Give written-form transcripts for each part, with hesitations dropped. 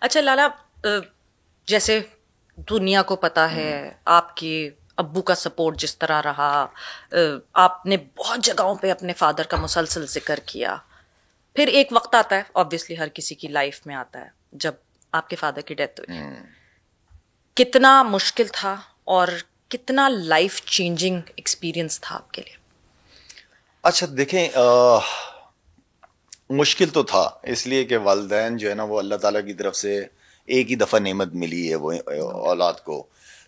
اچھا لالا, جیسے دنیا کو پتا ہے آپ کے ابو کا سپورٹ جس طرح رہا, آپ نے بہت جگہوں پہ اپنے فادر کا مسلسل ذکر کیا, پھر ایک وقت آتا ہے, آبویسلی ہر کسی کی لائف میں آتا ہے, جب آپ کے فادر کی ڈیتھ ہوئی. کتنا مشکل تھا اور کتنا لائف چینجنگ ایکسپیرئنس تھا آپ کے لیے؟ اچھا دیکھیں, مشکل تو تھا اس لیے کہ والدین جو ہے نا وہ اللہ تعالیٰ کی طرف سے ایک ہی دفعہ نعمت ملی ہے وہ اولاد کو.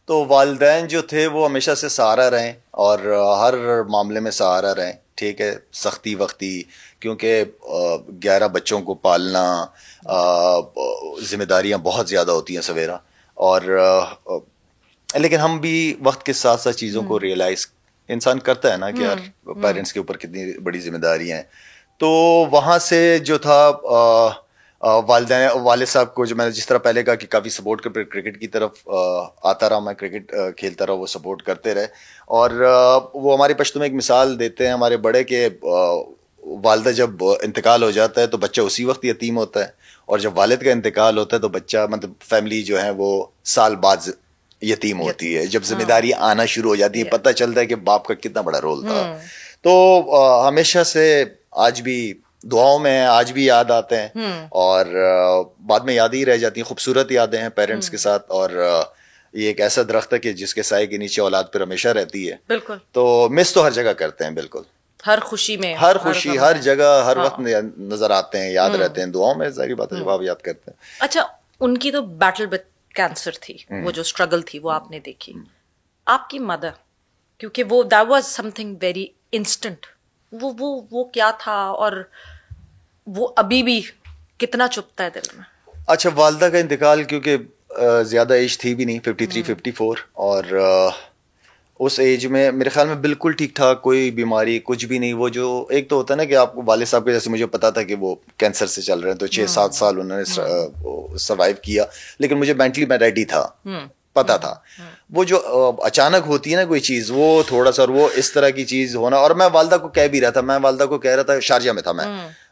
تو والدین جو تھے وہ ہمیشہ سے سہارا رہیں اور ہر معاملے میں سہارا رہیں, ٹھیک ہے, سختی وقتی, کیونکہ 11 بچوں کو پالنا, ذمہ داریاں بہت زیادہ ہوتی ہیں سویرا, اور لیکن ہم بھی وقت کے ساتھ ساتھ چیزوں کو ریئلائز انسان کرتا ہے نا کہ یار پیرنٹس کے اوپر کتنی بڑی ذمہ داریاں ہیں. تو وہاں سے جو تھا والد صاحب کو, جو میں نے جس طرح پہلے کہا کہ کافی سپورٹ کر کرکٹ کی طرف آتا رہا, میں کرکٹ کھیلتا رہا, وہ سپورٹ کرتے رہے. اور وہ ہماری پشتوں میں ایک مثال دیتے ہیں ہمارے بڑے کہ والدہ جب انتقال ہو جاتا ہے تو بچہ اسی وقت یتیم ہوتا ہے, اور جب والد کا انتقال ہوتا ہے تو بچہ مطلب فیملی جو ہے وہ سال بعد یتیم ہوتی ہے, جب ذمہ داری آنا شروع ہو جاتی ہے, پتہ چلتا ہے کہ باپ کا کتنا بڑا رول تھا. تو ہمیشہ سے آج بھی دعاؤں میں آج بھی یاد آتے ہیں, اور بعد میں یاد ہی رہ جاتی ہیں, خوبصورت یادیں ہیں پیرنٹس کے ساتھ. اور یہ ایک ایسا درخت ہے کہ جس کے سائے کے نیچے اولاد پھر ہمیشہ رہتی ہے. بالکل. تو مس تو ہر جگہ کرتے ہیں, بالکل ہر خوشی میں, ہر خوشی, ہر جگہ, ہر وقت نظر آتے ہیں, یاد رہتے ہیں, دعاؤں میں ظاہری بات ہے جب آپ یاد کرتے ہیں. اچھا, ان کی تو بیٹل وتھ کینسر تھی, وہ جو اسٹرگل تھی وہ آپ نے دیکھی. آپ کی مدر, کیونکہ وہ that was some thing very instant, وہ کیا تھا, اور وہ ابھی بھی کتنا چپتا ہے دل میں؟ اچھا, والدہ کا انتقال کیونکہ زیادہ ایج تھی بھی نہیں, 53 54, اور اس ایج میں میرے خیال میں بالکل ٹھیک ٹھاک, کوئی بیماری کچھ بھی نہیں. وہ جو ایک تو ہوتا ہے نا کہ آپ کو والد صاحب کے, جیسے مجھے پتا تھا کہ وہ کینسر سے چل رہے ہیں, تو 6-7 سال انہوں نے سروائیو کیا, لیکن مجھے مینٹلی میں ریڈی تھا, پتا تھا. وہ جو اچانک ہوتی ہے نا کوئی چیز, وہ تھوڑا سا, وہ اس طرح کی چیز ہونا. اور میں والدہ کو کہہ بھی رہا تھا, میں والدہ کو کہہ رہا تھا, شارجہ میں تھا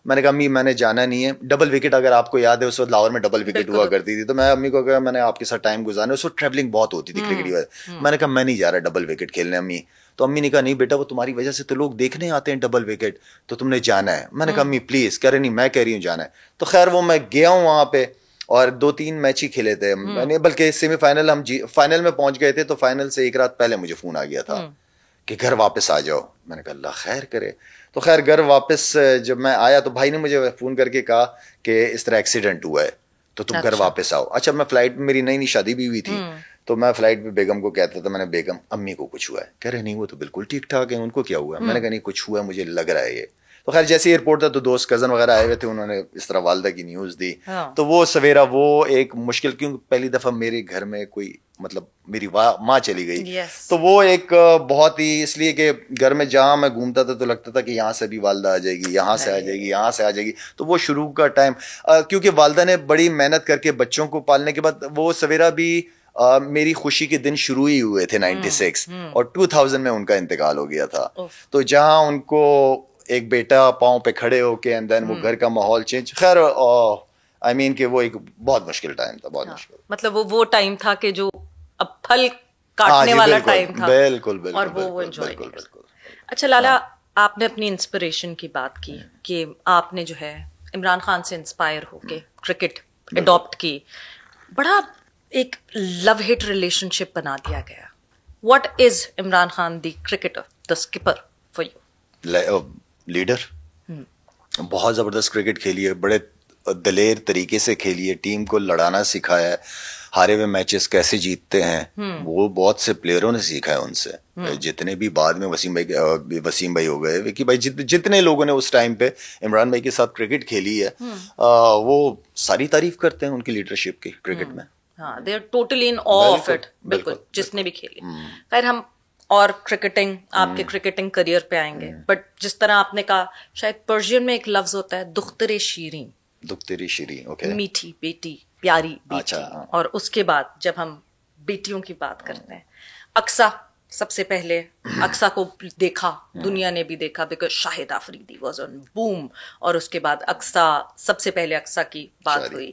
میں نے کہا امی میں نے جانا نہیں ہے. ڈبل وکٹ, اگر آپ کو یاد ہے اس وقت لاہور میں ڈبل وکٹ ہوا کرتی تھی, تو میں امی کو کہا میں نے آپ کے ساتھ ٹائم گزارنا, اس وقت ٹریولنگ بہت ہوتی تھی کرکٹ کی وجہ. میں نے کہا میں نہیں جا رہا ڈبل وکٹ کھیلنے امی. تو امی نے کہا نہیں بیٹا, وہ تمہاری وجہ سے تو لوگ دیکھنے آتے ہیں ڈبل وکٹ, تو تم نے جانا ہے. میں نے کہا امی پلیز. کہہ رہے نہیں, میں کہہ رہی ہوں جانا ہے. تو خیر وہ میں گیا ہوں وہاں پہ, اور 2-3 میچ ہی کھیلے تھے میں نے, بلکہ سیمی فائنل ہم فائنل میں پہنچ گئے تھے. تو فائنل سے ایک رات پہلے مجھے فون آ گیا تھا کہ گھر واپس آ جاؤ. میں نے کہا اللہ خیر کرے. تو خیر گھر واپس جب میں آیا تو بھائی نے مجھے فون کر کے کہا کہ اس طرح ایکسیڈنٹ ہوا ہے تو تم گھر واپس آؤ. اچھا, میں فلائٹ میں, میری نئی شادی بھی ہوئی تھی, تو میں فلائٹ پہ بیگم کو کہتا تھا, میں نے بیگم امی کو کچھ ہوا ہے. کہہ رہے نہیں وہ تو بالکل ٹھیک ٹھاک ہے, ان کو کیا ہوا ہے؟ میں نے کہا نہیں کچھ ہوا ہے, مجھے لگ رہا ہے یہ. تو خیر جیسے ایئرپورٹ تھا تو دوست کزن وغیرہ آئے ہوئے تھے, انہوں نے اس طرح والدہ کی نیوز دی. تو وہ سویرا وہ ایک مشکل, کیونکہ پہلی دفعہ میرے گھر میں کوئی مطلب میری ماں چلی گئی. تو وہ ایک بہت ہی, اس لیے کہ گھر میں جہاں میں گھومتا تھا تو لگتا تھا کہ یہاں سے بھی والدہ آ جائے گی, یہاں سے آ جائے گی, یہاں سے آ جائے گی. تو وہ شروع کا ٹائم, کیونکہ والدہ نے بڑی محنت کر کے بچوں کو پالنے کے بعد, وہ سویرا بھی میری خوشی کے دن شروع ہی ہوئے تھے 96, اور 2000 میں ان کا انتقال ہو گیا تھا. تو جہاں ان کو ایک بیٹا پاؤں پہ کھڑے ہو کے, اینڈ دین وہ گھر کا ماحول چینج, خیر آئی مین کہ وہ ایک بہت مشکل ٹائم تھا, بہت مشکل. مطلب وہ ٹائم تھا کہ جو اب پھل کاٹنے والا ٹائم تھا, بالکل اور وہ انجوائے نہیں کرتا. اچھا لالا, آپ نے اپنی انسپریشن کی بات کی کہ آپ نے جو ہے عمران خان سے انسپائر ہو کے کرکٹ اڈاپٹ کی. بڑا ایک لو ہیٹ ریلیشن شپ بنا دیا گیا. What is Imran Khan the cricketer, the skipper for you? Leader, بہت زبردست کرکٹ کھیلی ہے, بڑے دلیر طریقے سے کھیلی ہے, ٹیم کو لڑانا سکھایا ہے, ہارے ہوئے میچز کیسے جیتتے ہیں وہ بہت سے پلیئروں نے سیکھا ہے ان سے. جتنے بھی بعد میں وسیم بھائی ہو گئے, وکی بھائی, جتنے لوگوں نے اس ٹائم پہ عمران بھائی کے ساتھ کرکٹ کھیلی ہے, وہ ساری تعریف کرتے ہیں ان کی لیڈرشپ کی کرکٹ میں. ہاں, they are totally in awe of it. بالکل, جس نے بھی کھیلی. خیر ہم اور کرکٹنگ, آپ کے کرکٹنگ کریئر پہ آئیں گے, بٹ جس طرح آپ نے کہا, شاید پرشین میں ایک لفظ ہوتا ہے دختر شیریں, دختری شیریں, میٹھی بیٹی, پیاری بیٹی. اور اس کے بعد جب ہم بیٹیوں کی بات کرتے ہیں, اقصا سب سے پہلے اقصا کو دیکھا, دنیا نے بھی دیکھا, because Shahid Afridi was on boom, اور اس کے بعد اقصا, سب سے پہلے اقصا کی بات ہوئی.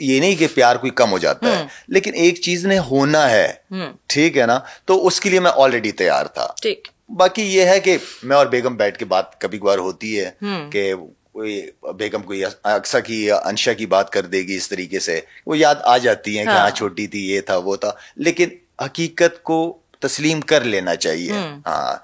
یہ نہیں کہ پیار کوئی کم ہو جاتا ہے, لیکن ایک چیز نے ہونا ہے, ٹھیک ہے نا, تو اس کے لیے میں آلریڈی تیار تھا. ٹھیک. باقی یہ ہے کہ میں اور بیگم بیٹھ کے بات کبھی کبھار ہوتی ہے کہ بیگم کوئی اکثر کی انشا کی بات کر دے گی اس طریقے سے, وہ یاد آ جاتی ہیں کہ ہاں چھوٹی تھی, یہ تھا وہ تھا, لیکن حقیقت کو تسلیم کر لینا چاہیے. ہاں